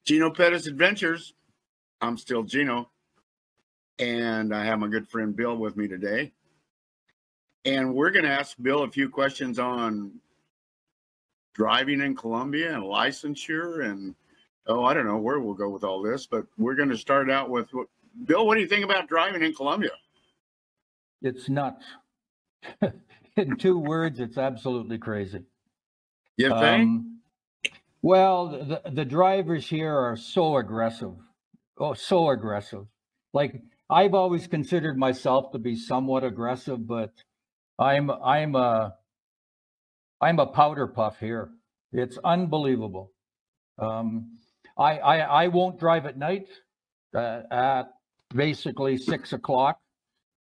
Gino Pettis Adventures. I'm still Gino, and I have my good friend Bill with me today. And we're going to ask Bill a few questions on driving in Colombia and licensure and, I don't know where we'll go with all this, but we're going to start out with, Bill, what do you think about driving in Colombia? It's nuts. In 2 words, it's absolutely crazy. You think? Well, the drivers here are so aggressive. Oh, so aggressive. Like, I've always considered myself to be somewhat aggressive, but I'm a powder puff here. It's unbelievable. I won't drive at night at basically 6 o'clock,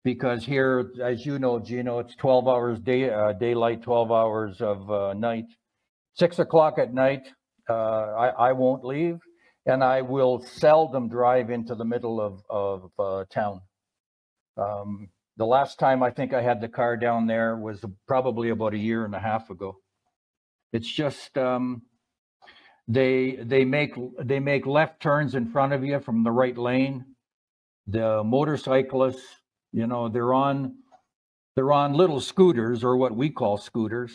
because here, as you know, Gino, it's 12 hours daylight, 12 hours of night. 6 o'clock at night, I won't leave, and I will seldom drive into the middle of town. The last time I think I had the car down there was probably about 1.5 years ago. It's just they make left turns in front of you from the right lane. The motorcyclists, you know, they're on little scooters, or what we call scooters.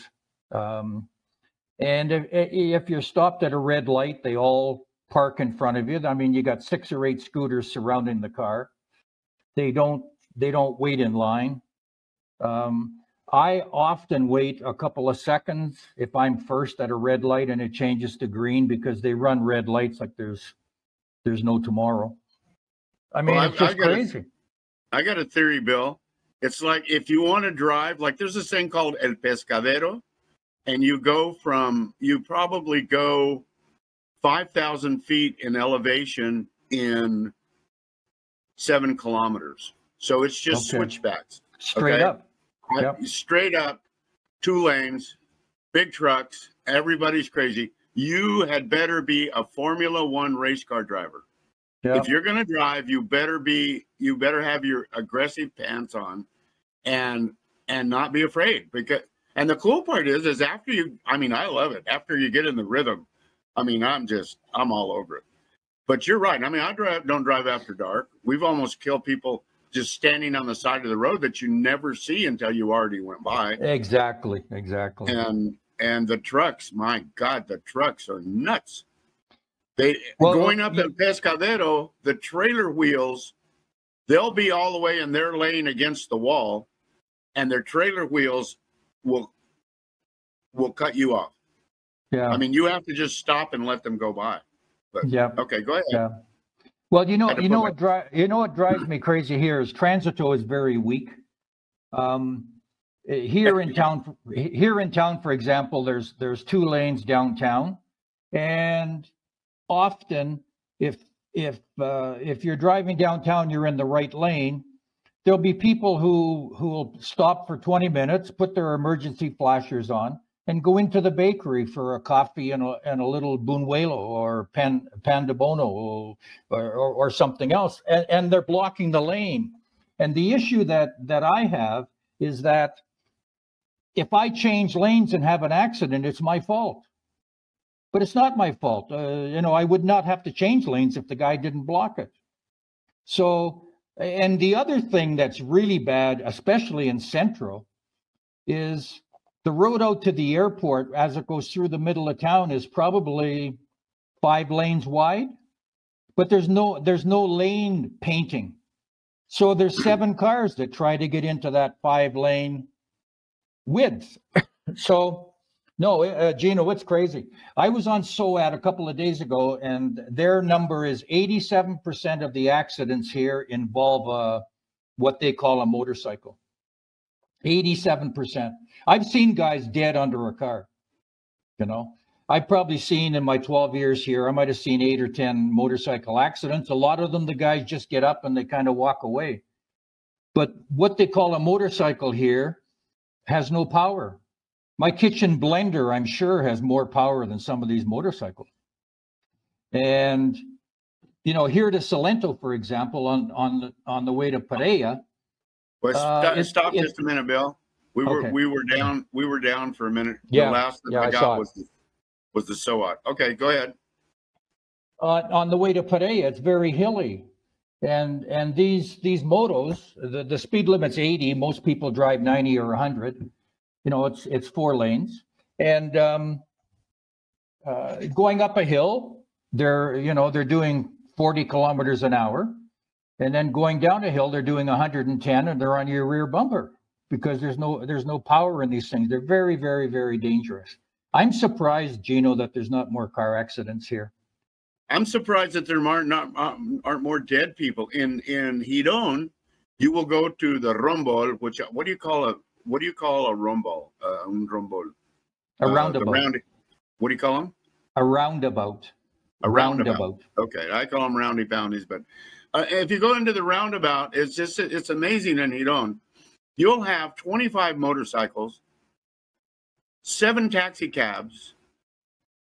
And if you're stopped at a red light, they all park in front of you. I mean, you got 6 or 8 scooters surrounding the car. They don't wait in line. I often wait a couple of seconds if I'm first at a red light and it changes to green, because they run red lights like there's no tomorrow. I mean, it's just crazy. I got a theory, Bill. It's like, if you want to drive, like, there's this thing called El Pescadero, and you probably go 5,000 feet in elevation in 7 kilometers. So it's just switchbacks. Straight up. Yep. Straight up, 2 lanes, big trucks, everybody's crazy. You had better be a Formula One race car driver. Yep. If you're going to drive, you better have your aggressive pants on and not be afraid. And the cool part is after I love it. After you get in the rhythm, I'm all over it. But you're right. I mean, don't drive after dark. We've almost killed people just standing on the side of the road that you never see until you already went by. Exactly. And the trucks, my God, the trucks are nuts. Going up El Pescadero, the trailer wheels, they'll be all the way in their lane against the wall, and their trailer wheels will cut you off. Yeah. I mean, you have to just stop and let them go by. But, yeah. Okay, go ahead. Yeah. Well, you know what drives me crazy here is Transito is very weak. Here in town, for example, there's 2 lanes downtown, and often if you're driving downtown, you're in the right lane. There'll be people who will stop for 20 minutes, put their emergency flashers on, and go into the bakery for a coffee and a little buñuelo or pan de bono or something else, and they're blocking the lane. And the issue that I have is that if I change lanes and have an accident, it's my fault. But it's not my fault. I would not have to change lanes if the guy didn't block it. So, and the other thing that's really bad, especially in Centro, is the road out to the airport as it goes through the middle of town is probably 5 lanes wide, but there's no lane painting. So there's 7 cars that try to get into that 5-lane width. So no, Gino, it's crazy. I was on SOAT a couple of days ago, and their number is 87% of the accidents here involve what they call a motorcycle. 87%. I've seen guys dead under a car. I've probably seen, in my 12 years here, I might have seen 8 or 10 motorcycle accidents. A lot of them, the guys just get up and they kind of walk away. But what they call a motorcycle here has no power. My kitchen blender, I'm sure, has more power than some of these motorcycles. And, here to Salento, for example, on the way to Pareja. Well, stop just a minute, Bill. We were down for a minute. The last that I got was the SOAT. Okay, go ahead. on the way to Pareja. It's very hilly. And these motos, the speed limit's 80. Most people drive 90 or 100. You know, it's 4 lanes. And going up a hill, they're doing 40 kilometers an hour. And then going down a hill, they're doing 110, and they're on your rear bumper because there's no power in these things. They're very, very, very dangerous. I'm surprised, Gino, that there's not more car accidents here. I'm surprised that there aren't more dead people in Hidon. You will go to the rombol, which what do you call a rombol? Un rombol. A roundabout. What do you call them? A roundabout. A roundabout. Okay, I call them roundy poundies, but if you go into the roundabout, it's amazing in Hidon. You'll have 25 motorcycles, 7 taxi cabs,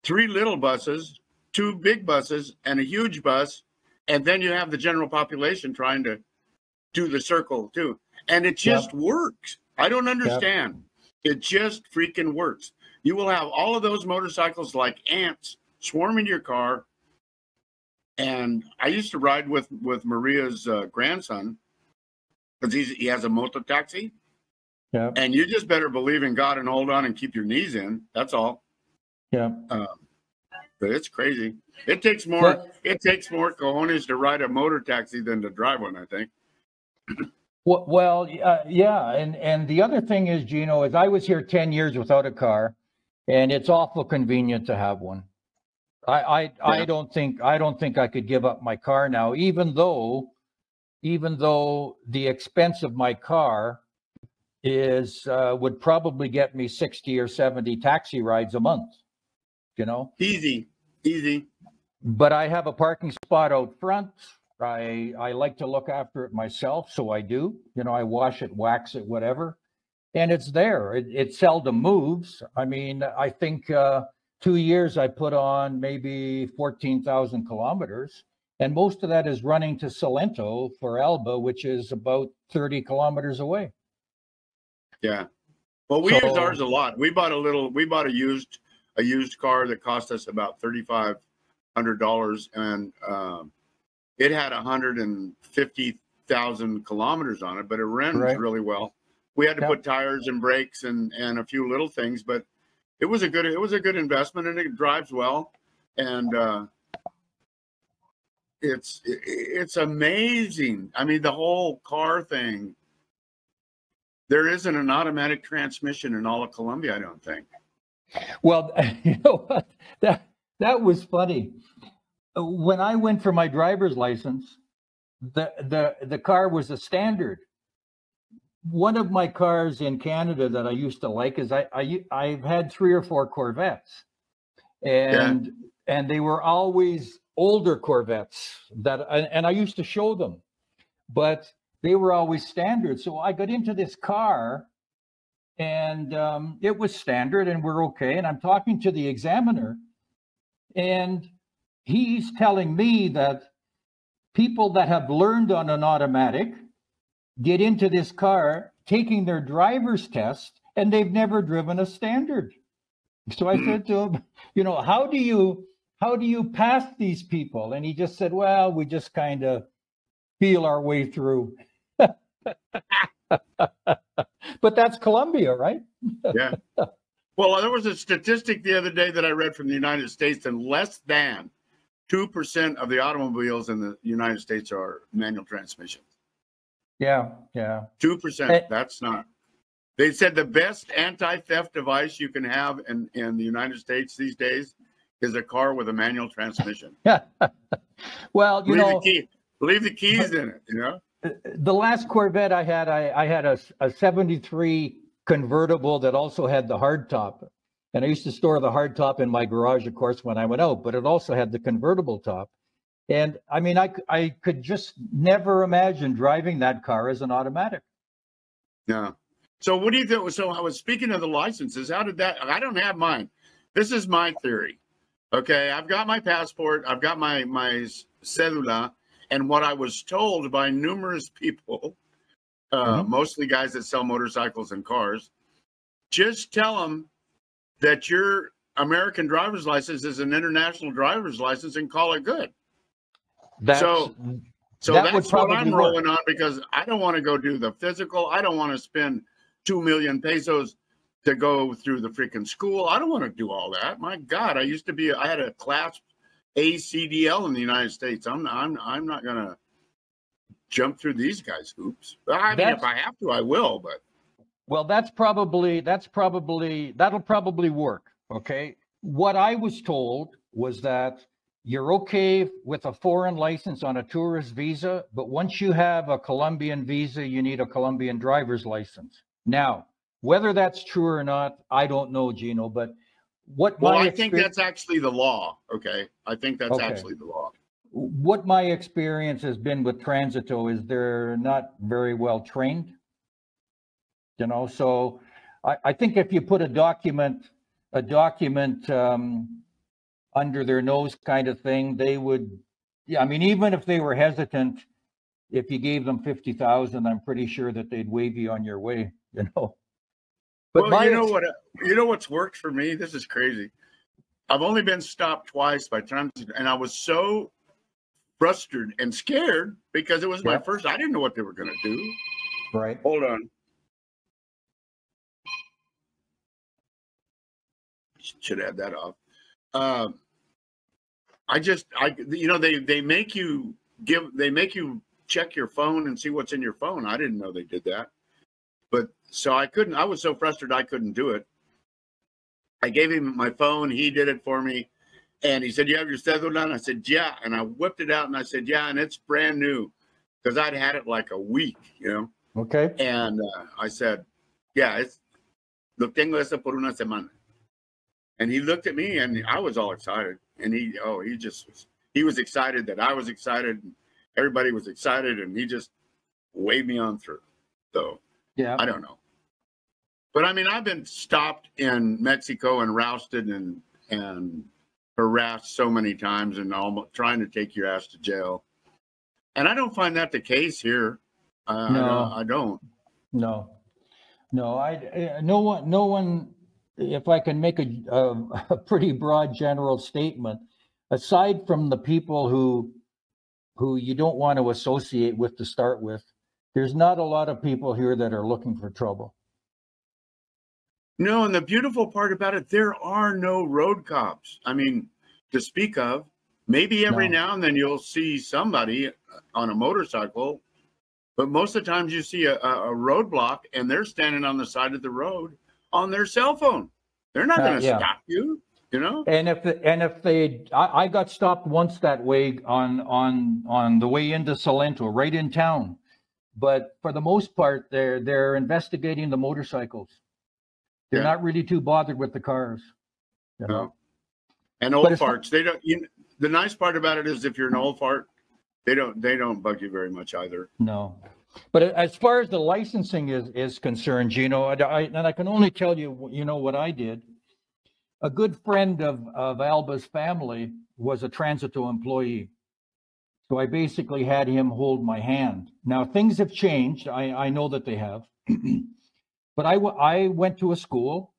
3 little buses, 2 big buses, and a huge bus, and then you have the general population trying to do the circle too. And it just works. I don't understand. It just freaking works. You will have all of those motorcycles like ants swarming your car. And I used to ride with Maria's grandson because he has a moto taxi. Yeah. And you just better believe in God and hold on and keep your knees in. That's all. Yeah. But it's crazy. It takes more cojones to ride a motor taxi than to drive one, I think. Well, yeah. And the other thing is, Gino, is I was here 10 years without a car, and it's awful convenient to have one. I don't think I could give up my car now, even though the expense of my car would probably get me 60 or 70 taxi rides a month. You know, easy. But I have a parking spot out front. I like to look after it myself, so I do. You know, I wash it, wax it, whatever, and it's there. It seldom moves. I mean, I think 2 years I put on maybe 14,000 kilometers, and most of that is running to Salento for Alba, which is about 30 kilometers away. Yeah. Well, we use ours a lot. We bought a used car that cost us about $3,500, and it had 150,000 kilometers on it, but it runs really well. We had to put tires and brakes and a few little things, but it was a good investment, and it drives well. And it's amazing. I mean, the whole car thing. There isn't an automatic transmission in all of Colombia, I don't think. Well, you know what? That was funny. When I went for my driver's license, the car was a standard. One of my cars in Canada that I used to like is I've had 3 or 4 Corvettes, and they were always older Corvettes and I used to show them, but they were always standard. So I got into this car, and it was standard, and we're okay. And I'm talking to the examiner, and he's telling me that people that have learned on an automatic get into this car taking their driver's test, and they've never driven a standard. So I said to him, you know, how do you pass these people? And he just said, well, we just kind of feel our way through. But that's Colombia, right? Yeah. Well, there was a statistic the other day that I read from the United States, and less than 2% of the automobiles in the United States are manual transmissions. Yeah. 2%. That's not. They said the best anti-theft device you can have in the United States these days is a car with a manual transmission. Well, leave the keys in it, you know? The last Corvette I had a 73 convertible that also had the hardtop. And I used to store the hardtop in my garage, of course, when I went out, but it also had the convertible top. And I mean, I could just never imagine driving that car as an automatic. Yeah. So what do you think? So I was speaking of the licenses. How did that? I don't have mine. This is my theory. Okay. I've got my passport. I've got my cedula. And what I was told by numerous people, mostly guys that sell motorcycles and cars, just tell them that you're American driver's license as an international driver's license and call it good. So that's what I'm rolling on, because I don't want to go do the physical. I don't want to spend 2 million pesos to go through the freaking school. I don't want to do all that. My God, I had a class A CDL in the United States. I'm not gonna jump through these guys' hoops. I mean, if I have to, I will. But well, that'll probably work. Okay. What I was told was that you're okay with a foreign license on a tourist visa, but once you have a Colombian visa, you need a Colombian driver's license. Now, whether that's true or not, I don't know, Gino, but I think that's actually the law. Okay. I think that's actually the law. What my experience has been with Transito is they're not very well trained, you know, so I think if you put a document under their nose kind of thing, they would, yeah, I mean, even if they were hesitant, if you gave them 50,000, I'm pretty sure that they'd wave you on your way, you know. But well, you know what's worked for me? This is crazy. I've only been stopped twice by transit, and I was so frustrated and scared because it was my first. I didn't know what they were going to do. Right. Hold on. Should add that off. They make you check your phone and see what's in your phone. I didn't know they did that. But so I was so frustrated I couldn't do it. I gave him my phone. He did it for me. And he said, "You have your cédula?" And I said, "Yeah." And I whipped it out and I said, "Yeah." And it's brand new because I'd had it like a week, you know? Okay. And I said, "Yeah, lo tengo eso por una semana." And he looked at me and I was all excited. And he was excited that I was excited. And everybody was excited. And he just waved me on through. So yeah, I don't know. But I mean, I've been stopped in Mexico and rousted and harassed so many times and almost trying to take your ass to jail. And I don't find that the case here. No, I don't. No, no one, if I can make a pretty broad general statement, aside from the people who you don't want to associate with to start with, there's not a lot of people here that are looking for trouble. No, and the beautiful part about it, there are no road cops. I mean, to speak of. Maybe every now and then you'll see somebody on a motorcycle, but most of the times you see a roadblock and they're standing on the side of the road on their cell phone. They're not going to stop you, you know? And I got stopped once that way on the way into Salento, right in town. But for the most part, they're investigating the motorcycles. They're not really too bothered with the cars. You know? And old farts, they don't. The nice part about it is if you're an old fart, they don't bug you very much either. No, but as far as the licensing is concerned, Gino, and I can only tell you, you know, what I did. A good friend of Alba's family was a Transito employee. So I basically had him hold my hand. Now, things have changed. I know that they have. But I went to a school.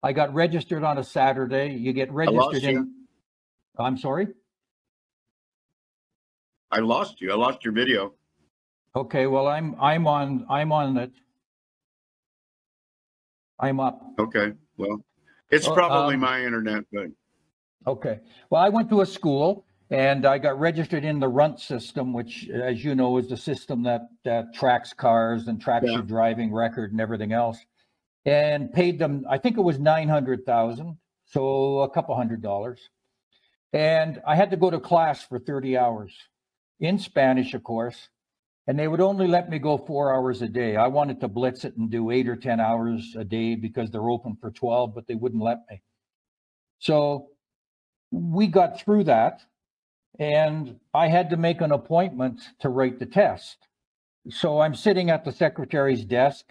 I got registered on a Saturday. You get registered in. I'm sorry? I lost you. I lost your video. Okay, well, I'm on it. I'm up. Okay, well, it's probably my internet, but. Okay, well, I went to a school and I got registered in the RUNT system, which, as you know, is the system that tracks cars and tracks your driving record and everything else, and paid them, I think it was 900,000, so a couple $100. And I had to go to class for 30 hours in Spanish, of course, and they would only let me go 4 hours a day. I wanted to blitz it and do 8 or 10 hours a day because they're open for 12, but they wouldn't let me. So we got through that, and I had to make an appointment to write the test. So I'm sitting at the secretary's desk.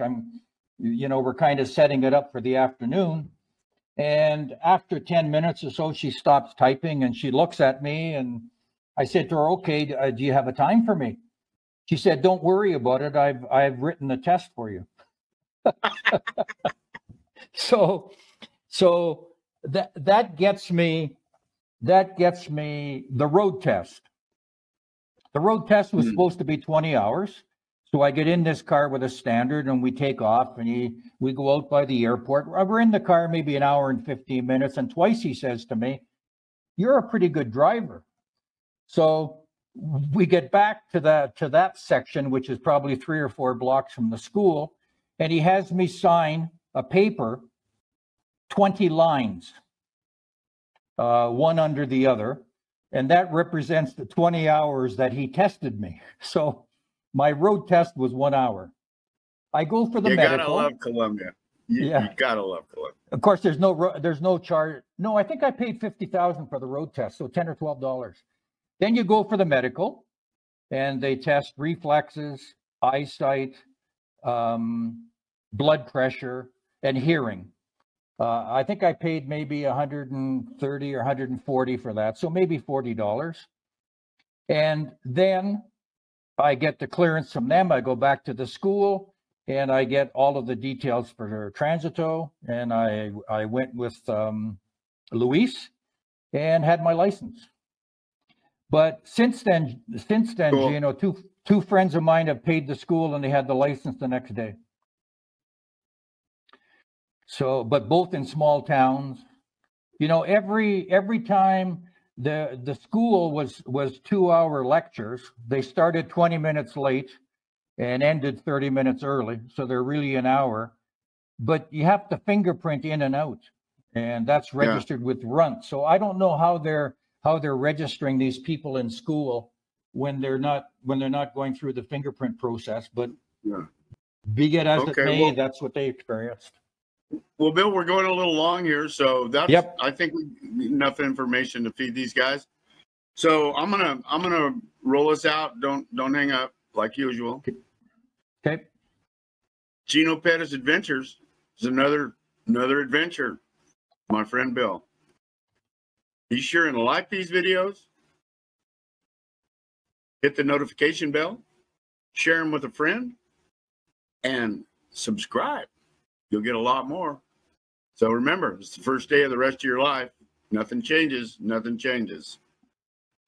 We're kind of setting it up for the afternoon. And after 10 minutes or so, she stops typing and she looks at me, and I said to her, "Okay, do you have a time for me?" She said, "Don't worry about it. I've written the test for you." So So that gets me the road test. The road test was supposed to be 20 hours. So I get in this car with a standard and we take off and we go out by the airport. We're in the car maybe an hour and 15 minutes. And twice he says to me, "You're a pretty good driver." So we get back to that section, which is probably 3 or 4 blocks from the school. And he has me sign a paper, 20 lines, one under the other. And that represents the 20 hours that he tested me. So my road test was 1 hour. I go for the medical. You gotta love Colombia. You gotta love Colombia. Of course, there's no charge. No, I think I paid $50,000 for the road test, so $10 or $12. Then you go for the medical, and they test reflexes, eyesight, blood pressure, and hearing. I think I paid maybe $130 or $140 for that, so maybe $40. And then I get the clearance from them. I go back to the school and I get all of the details for Transito. And I went with Luis and had my license. But since then, cool. You know, two friends of mine have paid the school and they had the license the next day. So, but both in small towns, you know, every time the school was 2-hour lectures. They started 20 minutes late and ended 30 minutes early. So they're really an hour, but you have to fingerprint in and out, and that's registered with Runt. So I don't know how they're registering these people in school when they're not going through the fingerprint process, but be it as it may, that's what they experienced. Well, Bill, we're going a little long here, so that's I think we need enough information to feed these guys. So I'm gonna roll us out. Don't hang up like usual. Okay. Gino Pettis Adventures is another adventure. My friend Bill. Be sure and like these videos. Hit the notification bell. Share them with a friend, and subscribe. You'll get a lot more. So remember, it's the first day of the rest of your life. Nothing changes. Nothing changes.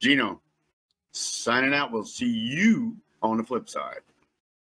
Gino, signing out. We'll see you on the flip side.